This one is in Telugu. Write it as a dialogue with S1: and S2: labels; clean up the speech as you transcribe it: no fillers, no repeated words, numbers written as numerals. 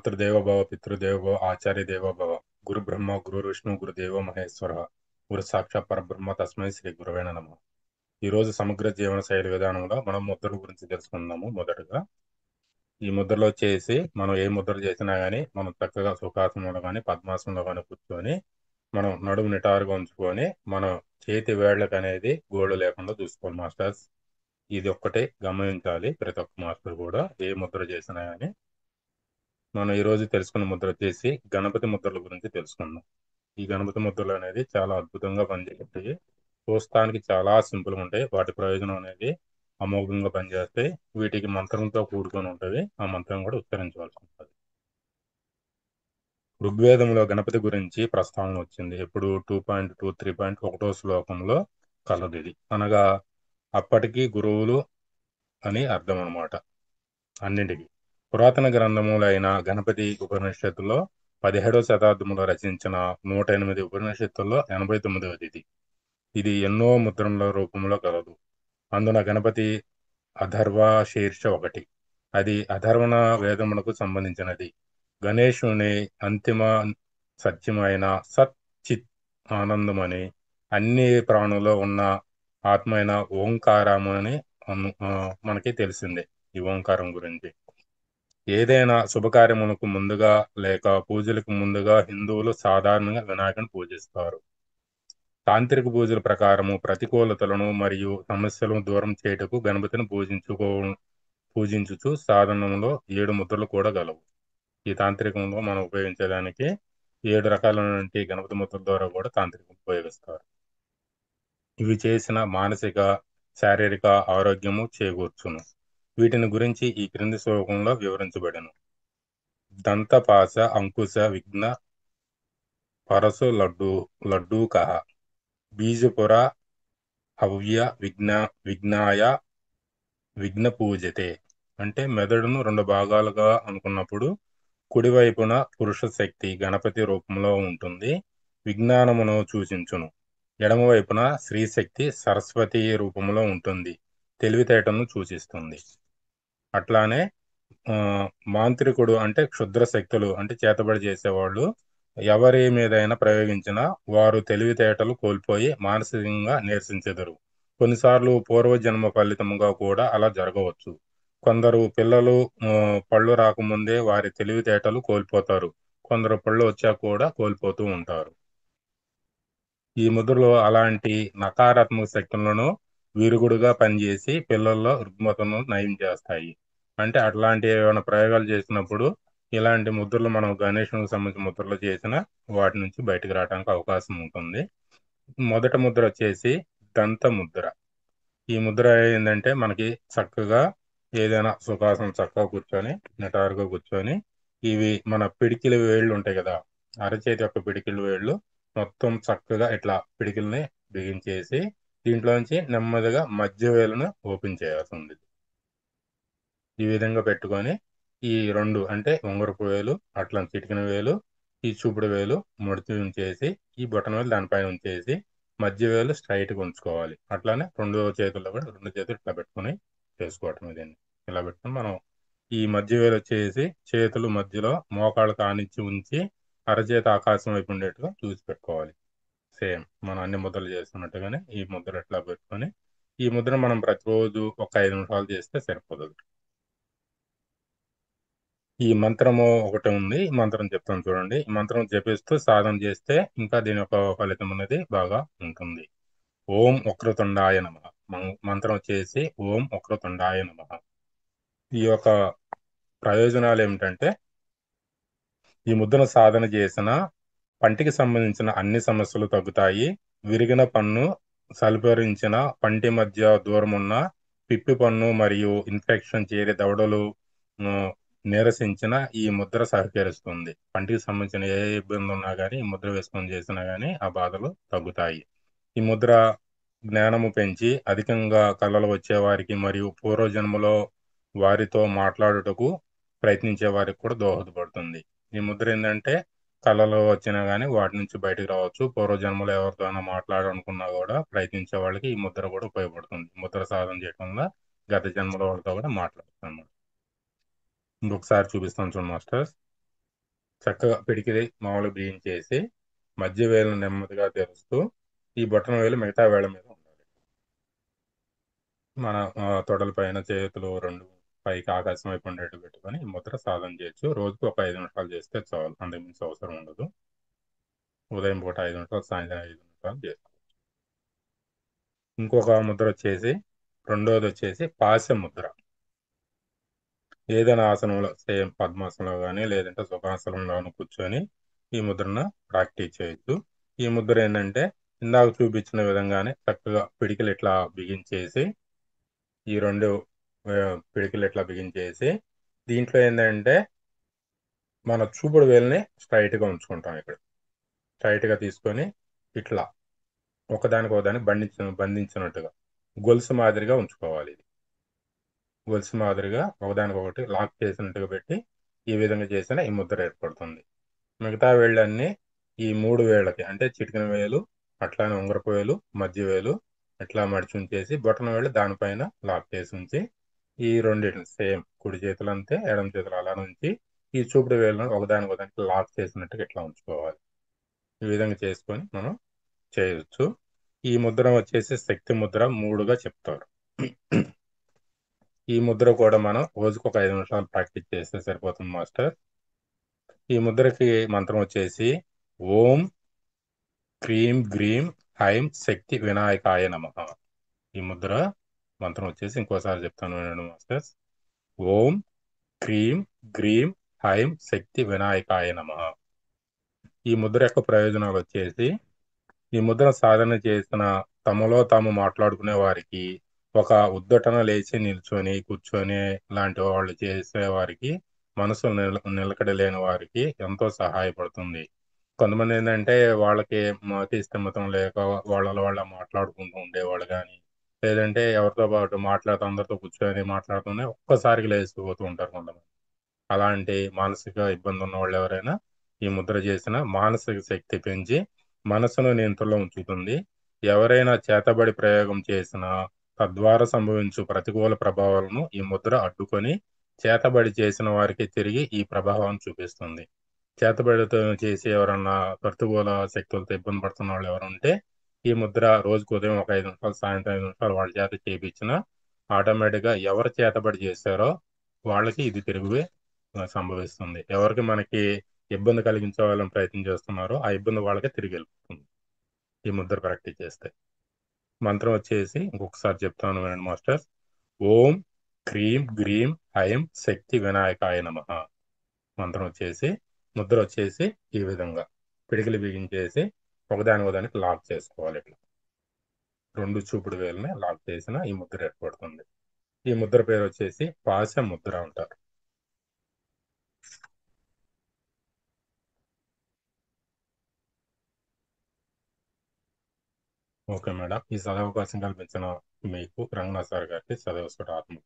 S1: మాతృదేవో భవ పితృదేవో భవ ఆచార్య దేవో భవ గురు బ్రహ్మ గురు విష్ణు గురుదేవో మహేశ్వర గురు సాక్షాత్ పరబ్రహ్మ తస్మై శ్రీ గురవే నమః. ఈ రోజు సమగ్ర జీవన శైలి విధానంలో మనం ముద్రల గురించి తెలుసుకుందాము. మొదటగా ఈ ముద్రలో చేసి మనం ఏ ముద్రలు చేసినా గానీ మనం చక్కగా సుఖాసనంలో కానీ పద్మాసనంలో కానీ కూర్చొని మనం నడుము నిటారుగా ఉంచుకొని మనం చేతి వేళ్ళకి అనేది గోళ్ళు లేకుండా చూసుకోవాలి మాస్టర్స్. ఇది ఒక్కటే గమనించాలి ప్రతి ఒక్క మాస్టర్ కూడా ఏ ముద్ర చేసినా గానీ. మనం ఈ రోజు తెలుసుకున్న ముద్ర వచ్చేసి గణపతి ముద్రల గురించి తెలుసుకుందాం. ఈ గణపతి ముద్రలు అనేది చాలా అద్భుతంగా పనిచేస్తాయి. చూస్తానికి చాలా సింపుల్ గా ఉంటాయి. వాటి ప్రయోజనం అనేది అమోఘంగా పనిచేస్తాయి. వీటికి మంత్రంతో కూడుకొని ఉంటుంది. ఆ మంత్రం కూడా ఉచ్చరించవలసి ఉంటుంది. ఋగ్వేదంలో గణపతి గురించి ప్రస్తావన వచ్చింది. ఎప్పుడు 2.2 3.1 శ్లోకంలో కలదు. ఇది అనగా అప్పటికి గురువులు అని అర్థం అన్నమాట. అన్నింటికి పురాతన గ్రంథములైన గణపతి ఉపనిషత్తులో 17వ శతాబ్దంలో రచించిన 108 ఉపనిషత్తుల్లో 89వది ఇది. ఇది ఎన్నో ముద్రల రూపంలో కలదు. అందున గణపతి అథర్వ శీర్ష ఒకటి. అది అథర్వణ వేదమునకు సంబంధించినది. గణేశుని అంతిమ సత్యమైన సత్ చిత్ ఆనందమని అన్ని ప్రాణుల్లో ఉన్న ఆత్మైన ఓంకారమని మనకి తెలిసిందే. ఈ ఓంకారం గురించి ఏదైనా శుభకార్యములకు ముందుగా లేక పూజలకు ముందుగా హిందువులు సాధారణంగా వినాయకుని పూజిస్తారు. తాంత్రిక పూజల ప్రకారము ప్రతికూలతలను మరియు సమస్యలను దూరం చేయుటకు గణపతిని పూజించుచు సాధనంలో 7 ముద్రలు కూడా గలవు. ఈ తాంత్రికంలో మనం ఉపయోగించడానికి 7 రకాలైన గణపతి ముద్రల ద్వారా కూడా తాంత్రికం ఉపయోగిస్తారు. ఇవి చేసిన మానసిక శారీరక ఆరోగ్యము చేకూర్చును. వీటిని గురించి ఈ క్రింది శ్లోకంలో వివరించబడెను. దంతపాశ అంకుశ విఘ్న పరశు లడ్డూకః బీజపుర హవ్య విఘ్నాయ విఘ్న పూజతే. అంటే మెదడును 2 భాగాలుగా అనుకున్నప్పుడు కుడివైపున పురుష శక్తి గణపతి రూపంలో ఉంటుంది, విజ్ఞానమును సూచించును. ఎడమవైపున స్త్రీ శక్తి సరస్వతి రూపంలో ఉంటుంది, తెలివితేటను సూచిస్తుంది. అట్లానే మాంత్రికుడు అంటే క్షుద్ర శక్తులు అంటే చేతబడి చేసేవాళ్ళు ఎవరి మీదైనా ప్రయోగించినా వారు తెలివితేటలు కోల్పోయి మానసికంగా నీరసించెదరు. కొన్నిసార్లు పూర్వజన్మ ఫలితముగా కూడా అలా జరగవచ్చు. కొందరు పిల్లలు పళ్ళు రాకముందే వారి తెలివితేటలు కోల్పోతారు. కొందరు పళ్ళు వచ్చాక కూడా కోల్పోతూ ఉంటారు. ఈ ముద్రలో అలాంటి నకారాత్మక శక్తులను విరుగుడుగా పనిచేసి పిల్లల్లో రుగ్మతను నయం చేస్తాయి. అంటే అట్లాంటి ఏమైనా ప్రయోగాలు చేసినప్పుడు ఇలాంటి ముద్రలు మనం గణేశునికి సంబంధించిన ముద్రలు చేసిన వాటి నుంచి బయటకు రావడానికి అవకాశం ఉంటుంది. మొదటి ముద్ర వచ్చేసి దంత ముద్ర. ఈ ముద్ర ఏంటంటే మనకి చక్కగా ఏదైనా సుఖాసనం చక్కగా కూర్చొని నిటారుగా కూర్చొని ఇవి మన పిడికిలి వేళ్ళు ఉంటాయి కదా, అరచేతి యొక్క పిడికిలి వేళ్ళు మొత్తం చక్కగా ఇట్లా పిడికిల్ని బిగించేసి దీంట్లోంచి నెమ్మదిగా మధ్య వేలును ఓపెన్ చేయాల్సి ఉంది. ఈ విధంగా పెట్టుకొని ఈ 2 అంటే ఉంగరపు వేలు అట్లా చిటికిన వేలు ఈ చూపుడు వేలు ముడిచి ఉంచేసి ఈ బొటన వేలు దానిపైన ఉంచేసి మధ్య వేలు స్ట్రైట్గా ఉంచుకోవాలి. అట్లానే 2 చేతుల్లో కూడా 2 చేతులు ఇట్లా పెట్టుకొని చేసుకోవటం. ఇదండి ఇలా పెట్టుకొని మనం ఈ మధ్య వేలు వచ్చేసి చేతులు మధ్యలో మోకాళ్ళు కానిచ్చి ఉంచి అరచేతి ఆకాశం వైపు ఉండేట్టుగా చూసి పెట్టుకోవాలి. సేమ్ మనం అన్ని ముద్రలు చేస్తున్నట్టుగానే ఈ ముద్ర ఎట్లా పెట్టుకొని ఈ ముద్ర మనం ప్రతిరోజు ఒక 5 నిమిషాలు చేస్తే సరిపోతుంది. ఈ మంత్రము ఒకటి ఉంది. ఈ మంత్రం చెప్తాను చూడండి. ఈ మంత్రం జపిస్తూ సాధన చేస్తే ఇంకా దీని యొక్క ఫలితం అనేది బాగా ఉంటుంది. ఓం వక్రతుండాయ నమః. మంత్రం వచ్చేసి ఓం వక్రతుండాయ నమః. ఈ యొక్క ప్రయోజనాలు ఏమిటంటే ఈ ముద్రను సాధన చేసిన పంటికి సంబంధించిన అన్ని సమస్యలు తగ్గుతాయి. విరిగిన పన్ను సల్పరించిన పంటి మధ్య దూరం ఉన్న పిప్పి పన్ను మరియు ఇన్ఫెక్షన్ చేరి దవడలు నీరసించిన ఈ ముద్ర సహకరిస్తుంది. పంటికి సంబంధించిన ఏ ఇబ్బంది ఉన్నా కానీ ఈ ముద్ర వేసుకొని చేసినా కానీ ఆ బాధలు తగ్గుతాయి. ఈ ముద్ర జ్ఞానము పెంచి అధికంగా కళలు వచ్చే వారికి మరియు పూర్వజన్మలో వారితో మాట్లాడుటకు ప్రయత్నించే వారికి కూడా దోహదపడుతుంది. ఈ ముద్ర ఏంటంటే కళలు వచ్చినా కానీ వాటి నుంచి బయటకు రావచ్చు. పూర్వజన్మలో ఎవరితోనైనా మాట్లాడాలనుకున్నా కూడా ప్రయత్నించే వాళ్ళకి ఈ ముద్ర కూడా ఉపయోగపడుతుంది. ముద్ర సాధన చేయడం వల్ల గత జన్మలో వాళ్ళతో కూడా మాట్లాడుతాను. ఇంకొకసారి చూపిస్తాను చూడండి మాస్టర్స్. చక్కగా పిడికిలి మామూలుగా బిగించేసి మధ్య వేలును నెమ్మదిగా తెరుస్తూ ఈ బొటన వేలు మిగతా వేళ్ళ మీద ఉండాలి. మన తొడల పైన చేతులు రెండు పైకి ఆకాశం వైపు ఉండేట్టు పెట్టుకొని ఈ ముద్ర సాధన చేయొచ్చు. రోజుకు ఒక 5 నిమిషాలు చేస్తే చాలు, అంతకుమించి అవసరం ఉండదు. ఉదయం పూట 5 నిమిషాలు, సాయంత్రం 5 నిమిషాలు చేసుకో. ఇంకొక ముద్ర వచ్చేసి, రెండోది వచ్చేసి పాశ ముద్ర. ఏదైనా ఆసనంలో సేమ్ పద్మాసనంలో కానీ లేదంటే సుఖాసనంలోనూ కూర్చొని ఈ ముద్రను ప్రాక్టీస్ చేయొచ్చు. ఈ ముద్ర ఏంటంటే ఇందాక చూపించిన విధంగానే చక్కగా పిడికిలు ఇట్లా బిగించేసి ఈ రెండు పిడికిలు ఇట్లా బిగించేసి దీంట్లో ఏంటంటే మన చూపుడు వేలుని స్ట్రైట్గా ఉంచుకుంటాం. ఇక్కడ స్ట్రైట్గా తీసుకొని ఇట్లా ఒకదానికి ఒకదాన్ని బంధించినట్టుగా గొలుసు మాదిరిగా ఉంచుకోవాలి. ఇది గొలుసు మాదిరిగా ఒకదానికొకటి లాక్ చేసినట్టుగా పెట్టి ఈ విధంగా చేసిన ఈ ముద్ర ఏర్పడుతుంది. మిగతా వేళ్ళన్నీ ఈ మూడు వేళ్ళకి అంటే చిటికెన వేలు, అట్లానే ఉంగరపు వేలు, మధ్య వేలు ఇట్లా మడిచి ఉంచేసి బొటన వేలు దానిపైన లాక్ చేసి ఉంచి ఈ రెండింటిని సేమ్ కుడి చేతులు అంతే, ఎడమ చేతులు అలా ఉంచి ఈ చూపుడు వేలను ఒకదానికి ఒకదానికి లాక్ చేసినట్టుగా ఇట్లా ఉంచుకోవాలి. ఈ విధంగా చేసుకొని మనం చేయొచ్చు. ఈ ముద్ర వచ్చేసి శక్తి ముద్ర, మూడుగా చెప్తారు. ఈ ముద్ర కూడా మనం రోజుకు ఒక 5 నిమిషాలు ప్రాక్టీస్ చేస్తే సరిపోతుంది మాస్టర్. ఈ ముద్రకి మంత్రం వచ్చేసి ఓం క్రీం గ్రీం ఐం శక్తి వినాయకాయ నమః. ఈ ముద్ర మంత్రం వచ్చేసి ఇంకోసారి చెప్తాను వినండి మాస్టర్స్. ఓం క్రీం గ్రీం ఐం శక్తి వినాయకాయ నమః. ఈ ముద్ర యొక్క ప్రయోజనాలు వచ్చేసి ఈ ముద్ర సాధన చేసిన తమలో తాము మాట్లాడుకునే వారికి, ఒక ఉద్దటన లేచి నిల్చొని కూర్చొని లాంటి వాళ్ళు చేసే వారికి, మనసు నిలకడ లేని వారికి ఎంతో సహాయపడుతుంది. కొంతమంది ఏంటంటే వాళ్ళకి మతి స్థిమితం లేక వాళ్ళలో వాళ్ళ మాట్లాడుకుంటూ ఉండేవాళ్ళు కానీ, లేదంటే ఎవరితో పాటు మాట్లాడుతూ అందరితో కూర్చొని మాట్లాడుతూనే ఒక్కసారికి లేచిపోతూ ఉంటారు కొంతమంది. అలాంటి మానసిక ఇబ్బంది ఉన్న వాళ్ళు ఎవరైనా ఈ ముద్ర చేసిన మానసిక శక్తి పెంచి మనసును నియంత్రణలో ఉంచుతుంది. ఎవరైనా చేతబడి ప్రయోగం చేసినా తద్వారా సంభవించు ప్రతికూల ప్రభావాలను ఈ ముద్ర అడ్డుకొని చేతబడి చేసిన వారికి తిరిగి ఈ ప్రభావం చూపిస్తుంది. చేతబడితో చేసి ఎవరన్నా ప్రతికూల శక్తులతో ఇబ్బంది పడుతున్న వాళ్ళు ఎవరు ఉంటే ఈ ముద్ర రోజుకు ఉదయం ఒక 5 నిమిషాలు, సాయంత్రం 5 నిమిషాలు వాళ్ళ చేత చేయించిన ఆటోమేటిక్గా ఎవరు చేతబడి చేశారో వాళ్ళకి ఇది తిరిగి సంభవిస్తుంది. ఎవరికి మనకి ఇబ్బంది కలిగించాలని ప్రయత్నం చేస్తున్నారో ఆ ఇబ్బంది వాళ్ళకి తిరిగి వెళ్ళిపోతుంది ఈ ముద్ర ప్రాక్టీస్ చేస్తే. మంత్రం వచ్చేసి ఇంకొకసారి చెప్తాను వినండి మాస్టర్. ఓం క్రీం గ్రీం ఐం శక్తి వినాయకాయ నమః. మంత్రం వచ్చేసి ముద్ర వచ్చేసి ఈ విధంగా పిడికిలి బిగించేసి ఒకదానికి లాక్ చేసుకోవాలి. ఇట్లా రెండు చూపుడు వేలని లాక్ చేసిన ఈ ముద్ర ఏర్పడుతుంది. ఈ ముద్ర పేరు వచ్చేసి పాశ ముద్ర అంటారు. Okay madam. ఈ సదవకాశం కల్పించిన మీకు రంగనాథ్ సార్ గారికి సదవస్వర ఆత్మ